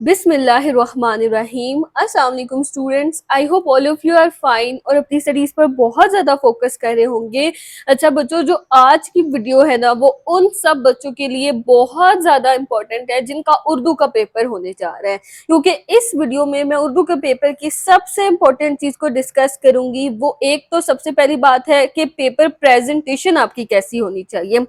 बिस्मिल्लाहिर्रहमानिर्रहीम। अस्सलाम वालेकुम students, I hope all of you are fine और अपनी स्टडीज़ पर बहुत ज़्यादा फोकस कर रहे होंगे। अच्छा बच्चों, जो आज की वीडियो है ना वो उन सब बच्चों के लिए बहुत ज़्यादा इम्पोर्टेंट है जिनका उर्दू का पेपर होने जा रहा है, क्योंकि इस वीडियो में मैं उर्दू के पेपर की सबसे इम्पोर्टेंट चीज़ को डिस्कस करूंगी। वो एक तो सबसे पहली बात है कि पेपर प्रेजेंटेशन आपकी कैसी होनी चाहिए।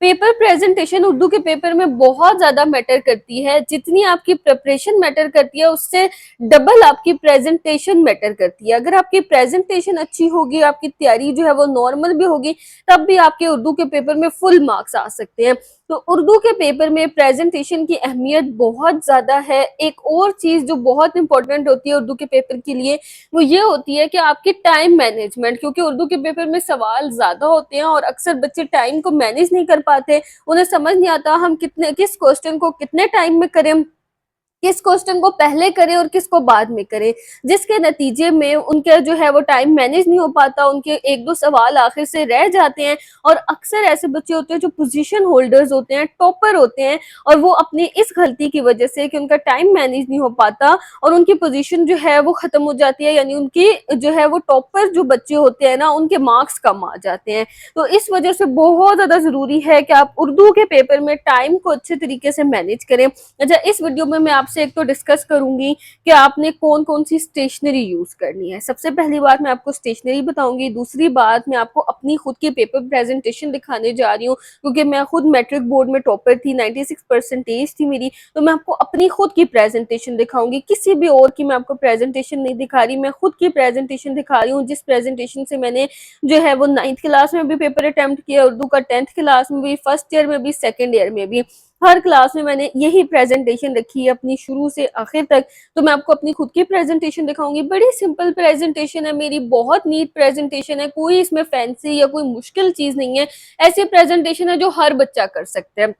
पेपर प्रेजेंटेशन उर्दू के पेपर में बहुत ज्यादा मैटर करती है। जितनी आपकी प्रिपरेशन मैटर करती है उससे डबल आपकी प्रेजेंटेशन मैटर करती है। अगर आपकी प्रेजेंटेशन अच्छी होगी, आपकी तैयारी जो है वो नॉर्मल भी होगी, तब भी आपके उर्दू के पेपर में फुल मार्क्स आ सकते हैं। तो उर्दू के पेपर में प्रेजेंटेशन की अहमियत बहुत ज्यादा है। एक और चीज जो बहुत इंपॉर्टेंट होती है उर्दू के पेपर के लिए, वो ये होती है कि आपकी टाइम मैनेजमेंट, क्योंकि उर्दू के पेपर में सवाल ज्यादा होते हैं और अक्सर बच्चे टाइम को मैनेज नहीं कर पाते। उन्हें समझ नहीं आता हम किस क्वेश्चन को कितने टाइम में करें, किस क्वेश्चन को पहले करें और किसको बाद में करें, जिसके नतीजे में उनका जो है वो टाइम मैनेज नहीं हो पाता। उनके एक दो सवाल आखिर से रह जाते हैं और अक्सर ऐसे बच्चे होते हैं जो पोजीशन होल्डर्स होते हैं, टॉपर होते हैं, और वो अपनी इस गलती की वजह से कि उनका टाइम मैनेज नहीं हो पाता और उनकी पोजीशन जो है वो खत्म हो जाती है, यानी उनकी जो है वो टॉपर जो बच्चे होते हैं ना उनके मार्क्स कम आ जाते हैं। तो इस वजह से बहुत ज्यादा जरूरी है कि आप उर्दू के पेपर में टाइम को अच्छे तरीके से मैनेज करें। अच्छा, इस वीडियो में मैं आपसे एक तो डिस्कस करूंगी कि आपने कौन कौन सी स्टेशनरी यूज करनी है। सबसे पहली बात मैं आपको स्टेशनरी बताऊंगी। दूसरी बात मैं आपको अपनी खुद की पेपर प्रेजेंटेशन दिखाने जा रही हूँ, क्योंकि मैं खुद मैट्रिक बोर्ड में टॉपर थी, 96% थी मेरी। तो मैं आपको अपनी खुद की प्रेजेंटेशन दिखाऊंगी, किसी भी और की मैं आपको प्रेजेंटेशन नहीं दिखा रही, मैं खुद की प्रेजेंटेशन दिखा रही हूँ, जिस प्रेजेंटेशन से मैंने जो है वो 9th क्लास में भी पेपर अटेम्प्ट किया, उर्दू का 10th क्लास में भी, फर्स्ट ईयर में भी, सेकेंड ईयर में भी, हर क्लास में मैंने यही प्रेजेंटेशन रखी है अपनी शुरू से आखिर तक। तो मैं आपको अपनी खुद की प्रेजेंटेशन दिखाऊंगी। बड़ी सिंपल प्रेजेंटेशन है मेरी, बहुत नीट प्रेजेंटेशन है, कोई इसमें फैंसी या कोई मुश्किल चीज नहीं है। ऐसी प्रेजेंटेशन है जो हर बच्चा कर सकता है।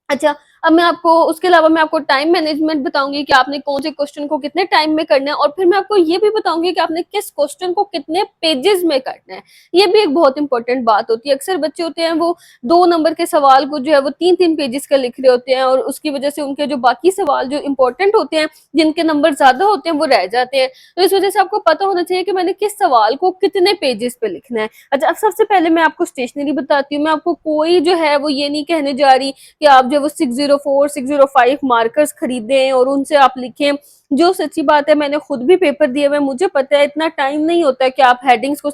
अच्छा, अब मैं आपको उसके अलावा मैं आपको टाइम मैनेजमेंट बताऊंगी कि आपने कौन से क्वेश्चन को कितने टाइम में करना है, और फिर मैं आपको ये भी बताऊंगी कि आपने किस क्वेश्चन को कितने पेजेस में करना है। ये भी एक बहुत इंपॉर्टेंट बात होती है। अक्सर बच्चे होते हैं वो 2 नंबर के सवाल को जो है वो 3-3 पेजेस का लिख रहे होते हैं, और उसकी वजह से उनके जो बाकी सवाल जो इंपॉर्टेंट होते हैं, जिनके नंबर ज्यादा होते हैं, वो रह जाते हैं। तो इस वजह से आपको पता होना चाहिए कि मैंने किस सवाल को कितने पेजेस पे लिखना है। अच्छा, अब सबसे पहले मैं आपको स्टेशनरी बताती हूँ। मैं आपको कोई जो है वो ये नहीं कहने जा रही कि आप जो वो 604 605 मार्कर्स खरीदें और उनसे आप लिखें। जो सच्ची बात है, मैंने खुद भी पेपर दिए हुए, मुझे पता है इतना टाइम नहीं होता कि आप हेडिंग्स को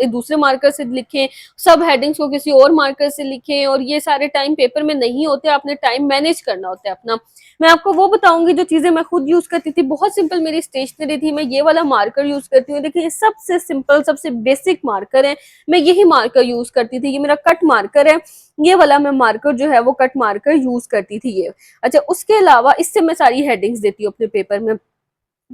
दूसरे मार्कर से लिखें, सब हेडिंग्स को किसी और मार्कर से लिखें, और ये सारे टाइम पेपर में नहीं होते। आपने टाइम मैनेज करना होता है अपना। मैं आपको वो बताऊंगी जो चीजें मैं खुद यूज करती थी। बहुत सिंपल मेरी स्टेशनरी थी। मैं ये वाला मार्कर यूज करती हूँ। देखिए, ये सबसे सिंपल सबसे बेसिक मार्कर है, मैं यही मार्कर यूज करती थी। ये मेरा कट मार्कर है, ये वाला मैं मार्कर जो है वो कट मार्कर यूज करती थी ये। अच्छा, उसके अलावा इससे मैं सारी हेडिंग्स देती हूँ अपने पेपर में।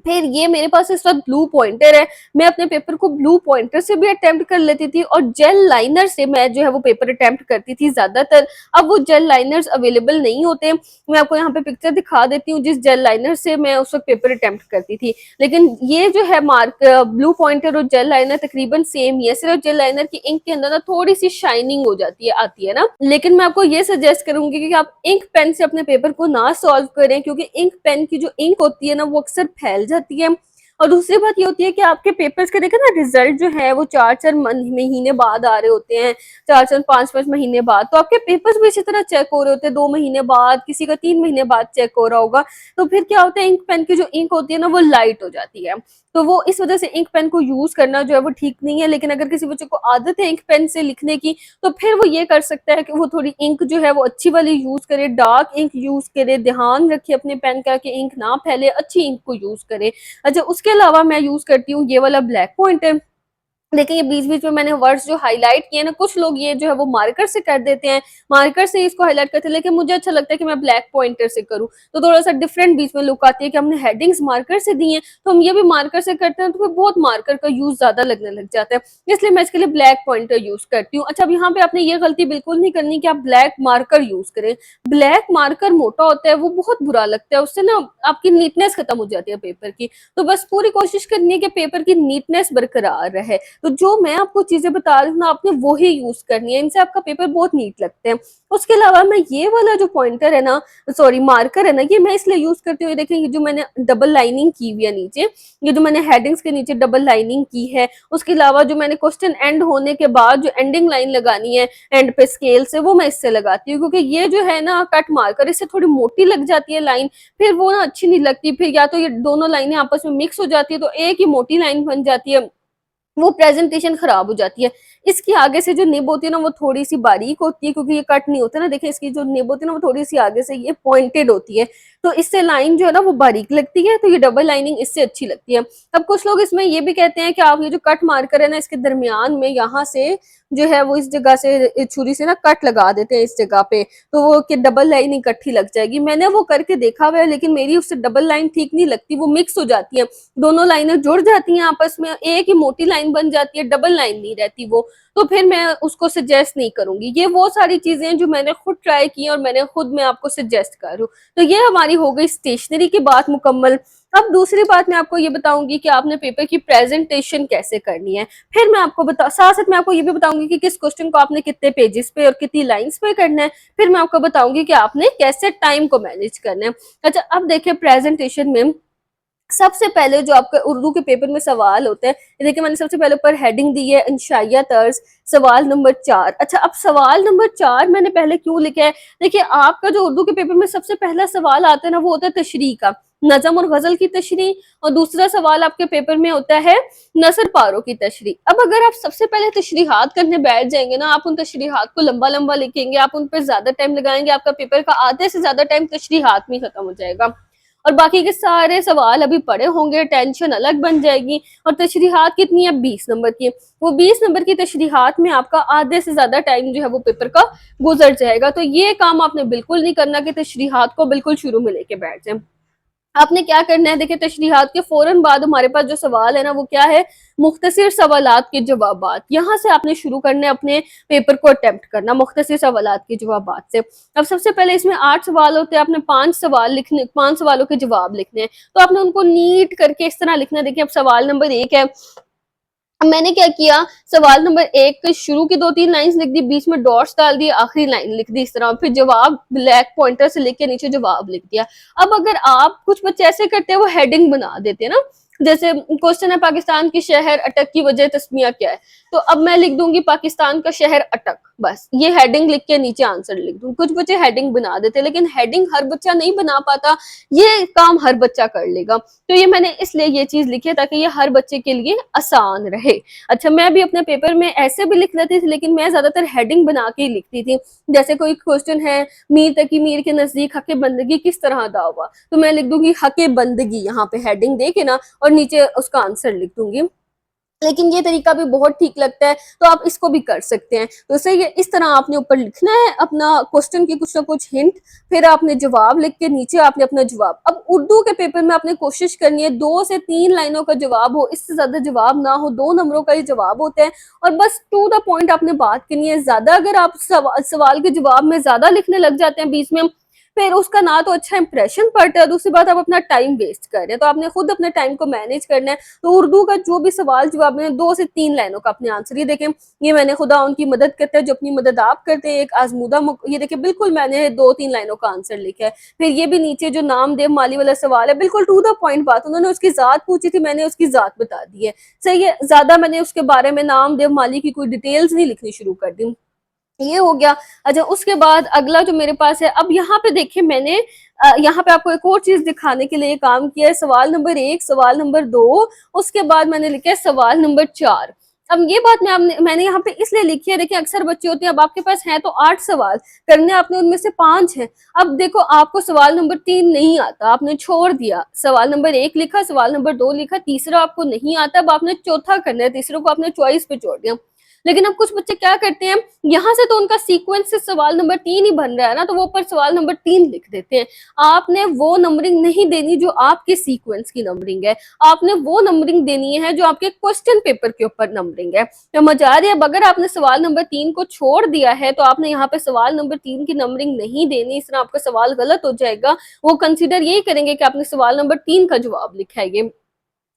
फिर ये मेरे पास इस वक्त ब्लू पॉइंटर है, मैं अपने पेपर को ब्लू पॉइंटर से भी अटेम्प्ट कर लेती थी, और जेल लाइनर से मैं जो है वो पेपर अटेम्प्ट करती थी ज्यादातर। अब वो जेल लाइनर्स अवेलेबल नहीं होते। मैं आपको यहाँ पे पिक्चर दिखा देती हूँ जिस जेल लाइनर से मैं उस वक्त पेपर अटेम्प्ट करती थी। लेकिन ये जो है मार्क ब्लू पॉइंटर और जेल लाइनर तकरीबन सेम ही है, सिर्फ जेल लाइनर की इंक के अंदर ना थोड़ी सी शाइनिंग हो जाती है, आती है ना। लेकिन मैं आपको ये सजेस्ट करूंगी कि आप इंक पेन से अपने पेपर को ना सॉल्व करें, क्योंकि इंक पेन की जो इंक होती है ना वो अक्सर फैल जाती है। और दूसरी बात ये होती है कि आपके पेपर्स के देखे ना रिजल्ट जो है वो 4-4 महीने बाद आ रहे होते हैं, 4-4 5-5 महीने बाद। तो आपके पेपर्स भी इसी तरह चेक हो रहे होते हैं 2 महीने बाद, किसी का 3 महीने बाद चेक हो रहा होगा। तो फिर क्या होता है, इंक पेन की जो इंक होती है ना वो लाइट हो जाती है। तो वो इस वजह से इंक पेन को यूज करना जो है वो ठीक नहीं है। लेकिन अगर किसी बच्चे को आदत है इंक पेन से लिखने की, तो फिर वो ये कर सकता है कि वो थोड़ी इंक जो है वो अच्छी वाली यूज करे, डार्क इंक यूज करे, ध्यान रखे अपने पेन का कि इंक ना फैले, अच्छी इंक को यूज करे। अच्छा, उसके अलावा मैं यूज करती हूँ ये वाला ब्लैक पॉइंटर। देखिए, ये बीच बीच में मैंने वर्ड्स जो हाईलाइट किए ना, कुछ लोग ये जो है वो मार्कर से कर देते हैं, मार्कर से इसको हाईलाइट करते हैं, लेकिन मुझे अच्छा लगता है कि मैं ब्लैक पॉइंटर से करूं, तो थोड़ा सा डिफरेंट बीच में लुक आती है कि हमने हेडिंग्स मार्कर से दी हैं तो हम ये भी मार्कर से करते हैं, तो फिर बहुत मार्कर का यूज ज्यादा लगने लग जाता है, इसलिए मैं इसके लिए ब्लैक पॉइंटर यूज करती हूँ। अच्छा, अब यहाँ पे आपने ये गलती बिल्कुल नहीं करनी कि आप ब्लैक मार्कर यूज करें। ब्लैक मार्कर मोटा होता है, वो बहुत बुरा लगता है, उससे ना आपकी नीटनेस खत्म हो जाती है पेपर की। तो बस पूरी कोशिश करनी है कि पेपर की नीटनेस बरकरार रहे। तो जो मैं आपको चीजें बता रही हूँ ना, आपने वही यूज करनी है, इनसे आपका पेपर बहुत नीट लगते हैं। उसके अलावा मैं ये वाला जो पॉइंटर है ना, सॉरी मार्कर है ना, ये मैं इसलिए यूज करती हूँ, देखें ये जो मैंने डबल लाइनिंग की हुई है नीचे, ये जो मैंने हेडिंग्स के नीचे डबल लाइनिंग की है, उसके अलावा जो मैंने क्वेश्चन एंड होने के बाद जो एंडिंग लाइन लगानी है एंड पे स्केल से, वो मैं इससे लगाती हूँ, क्योंकि ये जो है ना कट मार्कर, इससे थोड़ी मोटी लग जाती है लाइन, फिर वो ना अच्छी नहीं लगती, फिर या तो ये दोनों लाइनें आपस में मिक्स हो जाती है तो एक ही मोटी लाइन बन जाती है, वो प्रेजेंटेशन खराब हो जाती है। इसकी आगे से जो निब होती है ना, वो थोड़ी सी बारीक होती है, क्योंकि ये कट नहीं होता ना, देखिए इसकी जो निब होती है ना, वो थोड़ी सी आगे से ये पॉइंटेड होती है, तो इससे लाइन जो है ना वो बारीक लगती है, तो ये डबल लाइनिंग इससे अच्छी लगती है। अब कुछ लोग इसमें ये भी कहते हैं कि आप ये जो कट मार्कर है ना, इसके दरमियान में यहाँ से जो है वो इस जगह से छुरी से ना कट लगा देते हैं इस जगह पे, तो वो कि डबल लाइन इकट्ठी लग जाएगी। मैंने वो करके देखा हुआ है, लेकिन मेरी उससे डबल लाइन ठीक नहीं लगती, वो मिक्स हो जाती है, दोनों लाइनें जुड़ जाती हैं आपस में, एक ही मोटी लाइन बन जाती है, डबल लाइन नहीं रहती वो, तो फिर मैं उसको सजेस्ट नहीं करूंगी। ये वो सारी चीजें हैं जो मैंने खुद ट्राई की और मैंने खुद मैं आपको सजेस्ट कर रही हूँ। तो ये हमारी हो गई स्टेशनरी की बात मुकम्मल। अब दूसरी बात मैं आपको ये बताऊंगी कि आपने पेपर की प्रेजेंटेशन कैसे करनी है, फिर मैं आपको साथ साथ मैं आपको ये भी बताऊंगी कि किस क्वेश्चन को आपने कितने पेजेस पे और कितनी लाइंस पे करना है, फिर मैं आपको बताऊंगी कि आपने कैसे टाइम को मैनेज करना है। अच्छा, अब देखिए प्रेजेंटेशन में सबसे पहले जो आपका उर्दू के पेपर में सवाल होता है, देखिए मैंने सबसे पहले ऊपर हेडिंग दी है इंशाइया तर्ज, सवाल नंबर 4। अच्छा, अब सवाल नंबर 4 मैंने पहले क्यों लिखा है, देखिए आपका जो उर्दू के पेपर में सबसे पहला सवाल आता है ना, वो होता है तशरीह का, नज़म और गजल की तशरीह, और दूसरा सवाल आपके पेपर में होता है नसर पारों की तशरीह। अब अगर आप सबसे पहले तशरीहात करने बैठ जाएंगे ना, आप उन तशरीहात को लंबा लंबा लिखेंगे, आप उन पर ज्यादा टाइम लगाएंगे, आपका पेपर का आधे से ज्यादा टाइम तशरीहात में खत्म हो जाएगा, और बाकी के सारे सवाल अभी पड़े होंगे, टेंशन अलग बन जाएगी। और तशरीहात कितनी है, 20 नंबर की, वो 20 नंबर की तशरीहात में आपका आधे से ज्यादा टाइम जो है वो पेपर का गुजर जाएगा। तो ये काम आपने बिल्कुल नहीं करना कि तशरीहात को बिल्कुल शुरू में लेके बैठ जाए। आपने क्या करना है, देखिए तशरीहात के फौरन बाद हमारे पास जो सवाल है ना, वो क्या है, मुख्तसर सवालात के जवाबात। यहाँ से आपने शुरू करने अपने पेपर को अटेम्प्ट करना मुख्तसर सवालात के जवाबात से। अब सबसे पहले इसमें 8 सवाल होते हैं, आपने 5 सवाल लिखने, 5 सवालों के जवाब लिखने हैं, तो आपने उनको नीट करके इस तरह लिखना है। देखिए अब सवाल नंबर 1 है, अब मैंने क्या किया, सवाल नंबर 1 के शुरू की 2-3 लाइंस लिख दी, बीच में डॉट्स डाल दिए, आखिरी लाइन लिख दी इस तरह, फिर जवाब ब्लैक पॉइंटर से लेके नीचे जवाब लिख दिया। अब अगर आप, कुछ बच्चे ऐसे करते हैं वो हेडिंग बना देते हैं ना, जैसे क्वेश्चन है पाकिस्तान की शहर अटक की वजह तस्मिया क्या है, तो अब मैं लिख दूंगी पाकिस्तान का शहर अटक, बस ये हेडिंग लिख के नीचे आंसर लिख दूं। कुछ बच्चे हेडिंग बना देते, लेकिन हेडिंग हर बच्चा नहीं बना पाता, ये काम हर बच्चा कर लेगा, तो ये मैंने इसलिए ये चीज लिखी है ताकि ये हर बच्चे के लिए आसान रहे। अच्छा, मैं भी अपने पेपर में ऐसे भी लिख लेती थी, लेकिन मैं ज्यादातर हेडिंग बना के ही लिखती थी। जैसे कोई क्वेश्चन है, मीर तकी मीर के नजदीक हक बंदगी किस तरह अदा हुआ, तो मैं लिख दूंगी हक बंदगी, यहाँ पे हेडिंग दे के ना, और नीचे उसका आंसर लिख दूंगी। लेकिन ये तरीका भी बहुत ठीक लगता है, तो आप इसको भी कर सकते हैं। तो सही है, इस तरह आपने ऊपर लिखना है अपना क्वेश्चन की कुछ ना कुछ हिंट, फिर आपने जवाब लिख के नीचे आपने अपना जवाब। अब उर्दू के पेपर में आपने कोशिश करनी है 2 से 3 लाइनों का जवाब हो, इससे ज्यादा जवाब ना हो, 2 नंबरों का ही जवाब होता है, और बस टू द पॉइंट आपने बात करनी है। ज्यादा अगर आप सवाल के जवाब में ज्यादा लिखने लग जाते हैं बीच में, फिर उसका ना तो अच्छा इंप्रेशन पड़ता है, दूसरी बात आप अपना टाइम वेस्ट कर रहे हैं। तो आपने खुद अपने टाइम को मैनेज करना है। तो उर्दू का जो भी सवाल जवाब में 2 से 3 लाइनों का अपने आंसर, ये देखें, ये मैंने खुदा उनकी मदद करता है जो अपनी मदद आप करते हैं, एक आजमूदा ये देखें, बिल्कुल मैंने 2-3 लाइनों का आंसर लिखा है। फिर ये भी नीचे जो नामदेव माली वाला सवाल है, बिल्कुल टू द पॉइंट बात, उन्होंने उसकी जात पूछी थी, मैंने उसकी जात बता दी है। सही है, ज्यादा मैंने उसके बारे में नामदेव माली की कोई डिटेल्स नहीं लिखनी शुरू कर दी, ये हो गया। अच्छा, उसके बाद अगला जो मेरे पास है, अब यहाँ पे देखिए मैंने यहाँ पे आपको एक और चीज दिखाने के लिए काम किया है। सवाल नंबर 1, सवाल नंबर 2, उसके बाद मैंने लिखा है सवाल नंबर 4। अब ये बात मैंने यहाँ पे इसलिए लिखी है, देखिए अक्सर बच्चे होते हैं, अब आपके पास हैं तो 8 सवाल करने, आपने उनमें से 5 हैं। अब देखो आपको सवाल नंबर 3 नहीं आता, आपने छोड़ दिया, सवाल नंबर 1 लिखा, सवाल नंबर 2 लिखा, तीसरा आपको नहीं आता, अब आपने चौथा करना है, तीसरे को आपने चॉइस पे छोड़ दिया। लेकिन अब कुछ बच्चे क्या करते हैं, यहाँ से तो उनका सीक्वेंस से सवाल नंबर 3 ही बन रहा है ना, तो वो ऊपर सवाल नंबर 3 लिख देते हैं। आपने वो नंबरिंग नहीं देनी जो आपके सीक्वेंस की नंबरिंग है, आपने वो नंबरिंग देनी है जो आपके क्वेश्चन पेपर के ऊपर नंबरिंग है। समझ आ रही है? अब अगर आपने सवाल नंबर 3 को छोड़ दिया है, तो आपने यहाँ पे सवाल नंबर 3 की नंबरिंग नहीं देनी, इस तरह आपका सवाल गलत हो जाएगा। वो कंसिडर यही करेंगे कि आपने सवाल नंबर 3 का जवाब लिखा है ये।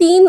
3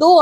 2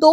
2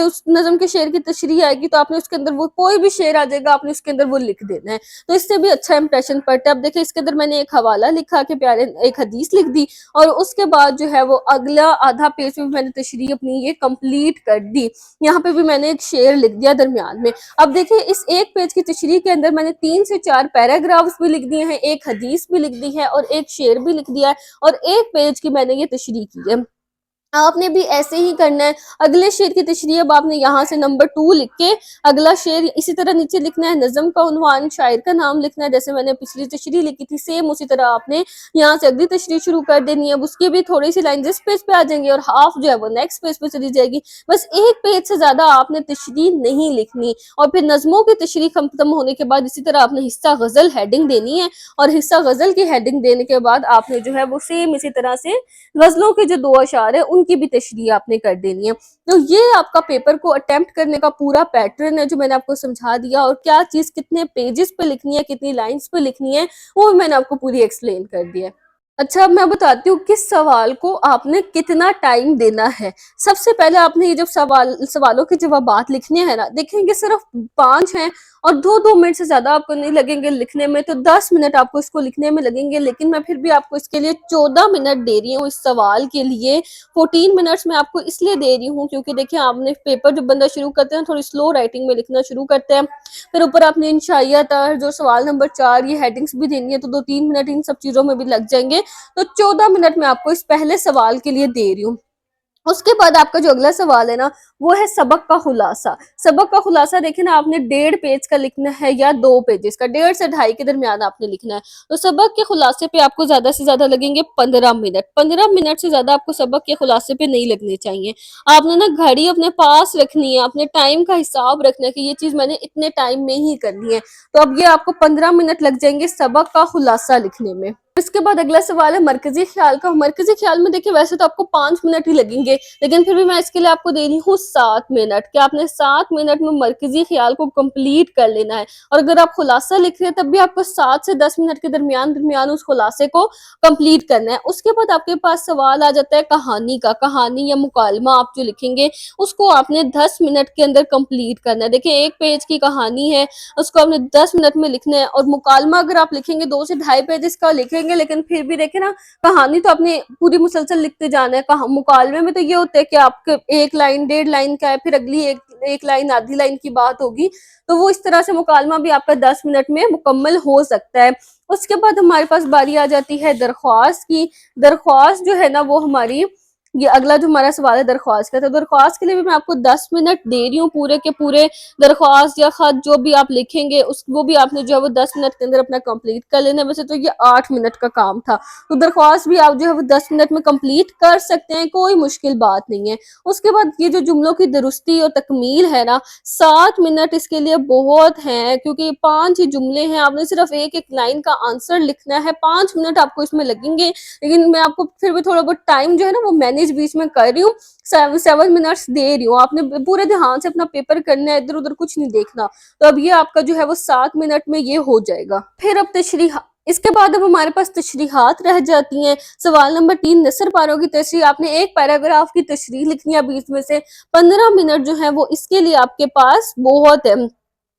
उस नज़म के शेर की तशरीह आएगी तो आपने उसके अंदर वो कोई भी शेर आ जाएगा, आपने उसके अंदर वो लिख देना है, तो इससे भी अच्छा इंप्रेशन पड़ता है। अब देखिए इसके अंदर मैंने एक हवाला लिखा के प्यारे, एक हदीस लिख दी, और उसके बाद जो है वो अगला आधा पेज में मैंने तशरीह अपनी ये कंप्लीट कर दी। यहाँ पे भी मैंने एक शेर लिख दिया दरमियान में। अब देखिए इस एक पेज की तशरीह के अंदर मैंने 3 से 4 पैराग्राफ्स भी लिख दिए हैं, एक हदीस भी लिख दी है और एक शेर भी लिख दिया है, और एक पेज की मैंने ये तशरीह की है। आपने भी ऐसे ही करना है। अगले शेर की तशरीह अब आपने यहाँ से नंबर 2 लिख के अगला शेर इसी तरह नीचे लिखना है, नज़म का उन्वान, शायर का नाम लिखना है, जैसे मैंने पिछली तशरीह लिखी थी सेम उसी तरह आपने यहाँ से अगली तशरीह शुरू कर देनी है। अब उसकी भी थोड़ी सी लाइन जिस पेज पे आ जाएंगी और हाफ जो है वो नेक्स्ट पेज पे चली जाएगी। बस एक पेज से ज्यादा आपने तशरीह नहीं लिखनी। और फिर नज़मों की तशरीह खत्म होने के बाद इसी तरह आपने हिस्सा गजल हेडिंग देनी है, और हिस्सा गजल की हेडिंग देने के बाद आपने जो है वो सेम इसी तरह से गजलों के जो 2 अशार है उनकी भी तशरीह आपने कर देनी है। तो ये आपका पेपर को अटेम्प्ट करने का पूरा पैटर्न है जो मैंने आपको समझा दिया, और क्या चीज कितने पेजेस पे लिखनी है, कितनी लाइंस पे लिखनी है, वो मैंने आपको पूरी एक्सप्लेन कर दिया है। अच्छा, अब मैं बताती हूँ किस सवाल को आपने कितना टाइम देना है। सबसे पहले आपने ये जब सवालों के जवाबात लिखने हैं ना, देखेंगे सिर्फ 5 हैं और 2-2 मिनट से ज्यादा आपको नहीं लगेंगे लिखने में, तो 10 मिनट आपको इसको लिखने में लगेंगे। लेकिन मैं फिर भी आपको इसके लिए 14 मिनट दे रही हूँ इस सवाल के लिए। 14 मिनट्स मैं आपको इसलिए दे रही हूँ क्योंकि देखिए आपने पेपर जब बंदा शुरू करते हैं थोड़ी स्लो राइटिंग में लिखना शुरू करते हैं, फिर ऊपर आपने इंशाइया तर्ज जो सवाल नंबर 4 ये हेडिंग्स भी देनी है, तो 2-3 मिनट इन सब चीजों में भी लग जाएंगे। तो 14 मिनट मैं आपको इस पहले सवाल के लिए दे रही हूँ। उसके बाद आपका जो अगला सवाल है ना वो है सबक का खुलासा। सबक का खुलासा देखिए ना, आपने 1.5 पेज का लिखना है या 2 पेजेस का, 1.5 से 2.5 के दरमियान आपने लिखना है। तो सबक के खुलासे पे आपको ज्यादा से ज्यादा लगेंगे 15 मिनट। 15 मिनट से ज्यादा आपको सबक के खुलासे पे नहीं लगने चाहिए। आपने ना घड़ी अपने पास रखनी है, अपने टाइम का हिसाब रखना है कि ये चीज मैंने इतने टाइम में ही करनी है। तो अब ये आपको 15 मिनट लग जाएंगे सबक का खुलासा लिखने में। इसके बाद अगला सवाल है मरकजी ख्याल का। मरकजी ख्याल में देखिए वैसे तो आपको 5 मिनट ही लगेंगे, लेकिन फिर भी मैं इसके लिए आपको दे रही हूँ 7 मिनट, कि आपने 7 मिनट में मरकजी ख्याल को कंप्लीट कर लेना है। और अगर आप खुलासा लिख रहे हैं तब भी आपको 7 से 10 मिनट के दरमियान उस खुलासे को कंप्लीट करना है। उसके बाद आपके पास सवाल आ जाता है कहानी का। कहानी या मुकालमा आप जो लिखेंगे उसको आपने 10 मिनट के अंदर कंप्लीट करना है। देखिए एक पेज की कहानी है, उसको आपने 10 मिनट में लिखना है। और मुकालमा अगर आप लिखेंगे 2 से 2.5 पेजेस का लिखेंगे, लेकिन फिर भी देखे ना कहानी तो आपने पूरी मुसलसल लिखते जाना है। मुकालमे में तो ये होता है कि आपके 1 लाइन 1.5 लाइन का है, फिर अगली एक लाइन आधी लाइन की बात होगी, तो वो इस तरह से मुकालमा भी आपका 10 मिनट में मुकम्मल हो सकता है। उसके बाद हमारे पास बारी आ जाती है दरख्वास्त की। दरख्वास्त जो है ना वो हमारी, ये अगला जो हमारा सवाल है दरख्वास्त का, तो दरख्वास्त के लिए भी मैं आपको 10 मिनट दे रही हूँ पूरे के पूरे। दरख्वास्त या खत जो भी आप लिखेंगे वो भी आपने जो है वो 10 मिनट के अंदर अपना कंप्लीट कर लेना है। वैसे तो ये 8 मिनट का काम था, तो दरख्वास्त भी आप जो है वो 10 मिनट में कंप्लीट कर सकते हैं, कोई मुश्किल बात नहीं है। उसके बाद ये जो जुमलों की दुरुस्ती और तकमील है ना, 7 मिनट इसके लिए बहुत हैं, क्योंकि 5 ही जुमले हैं, आपने सिर्फ एक लाइन का आंसर लिखना है। 5 मिनट आपको इसमें लगेंगे, लेकिन मैं आपको फिर भी थोड़ा बहुत टाइम जो है ना वो मैनेज बीच में कर रही हूँ। 7 मिनट्स दे रही हूँ, आपने पूरे ध्यान से अपना पेपर करना है, इधर उधर कुछ नहीं देखना। तो अब ये आपका जो है वो 7 मिनट में ये हो जाएगा। फिर अब तशरीह, इसके बाद अब हमारे पास तशरीहात रह जाती हैं। सवाल नंबर 3 नसर पारों की तशरीह, आपने एक पैराग्राफ की तशरीह लिखनी है बीच में से। 15 मिनट जो है वो इसके लिए आपके पास बहुत है।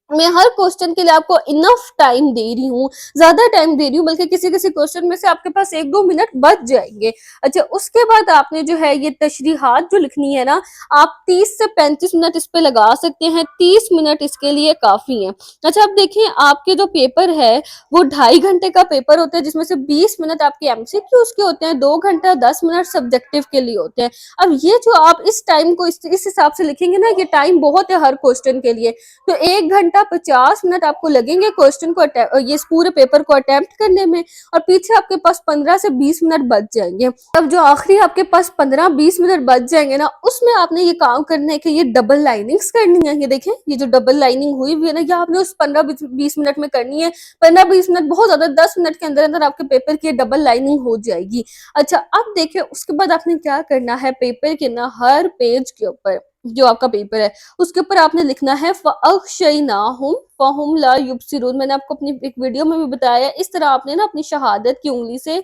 मैं हर क्वेश्चन के लिए आपको इनफ टाइम दे रही हूँ, ज्यादा टाइम दे रही हूँ, बल्कि किसी किसी क्वेश्चन में से आपके पास 1-2 मिनट बच जाएंगे। अच्छा, उसके बाद आपने जो है ये तशरीहात जो लिखनी है ना, आप 30 से 35 मिनट इस पे लगा सकते हैं, 30 मिनट इसके लिए काफी है। अच्छा, अब देखिए आपके जो पेपर है वो 2.5 घंटे का पेपर होता है, जिसमें से 20 मिनट आपके एमसीक्यूज के होते हैं, 2 घंटा 10 मिनट सब्जेक्टिव के लिए होते हैं। अब ये जो आप इस टाइम को इस हिसाब से लिखेंगे ना, ये टाइम बहुत है हर क्वेश्चन के लिए, तो 1 घंटा 50 मिनट आपको लगेंगे क्वेश्चन को ये पूरे पेपर को अटेम्प्ट करने में, और पीछे आपके पास 15 से 20 मिनट बच जाएंगे। अब जो आखिरी आपके पास 15-20 मिनट बच जाएंगे ना, उसमें आपने ये काम करना है कि ये डबल लाइनिंग्स करनी है। ये देखें, ये जो डबल लाइनिंग हुई हुई है ना, ये आपने उस 15-20 मिनट में करनी है। 15-20 मिनट बहुत ज्यादा, 10 मिनट के अंदर अंदर आपके पेपर की डबल लाइनिंग हो जाएगी। अच्छा, अब देखिए उसके बाद आपने क्या करना है, पेपर के ना हर पेज के ऊपर जो आपका पेपर है उसके ऊपर आपने लिखना है फ़अग़शयनाहुम फ़हुम ला युबसिरून। मैंने आपको अपनी एक वीडियो में भी बताया, इस तरह आपने ना अपनी शहादत की उंगली से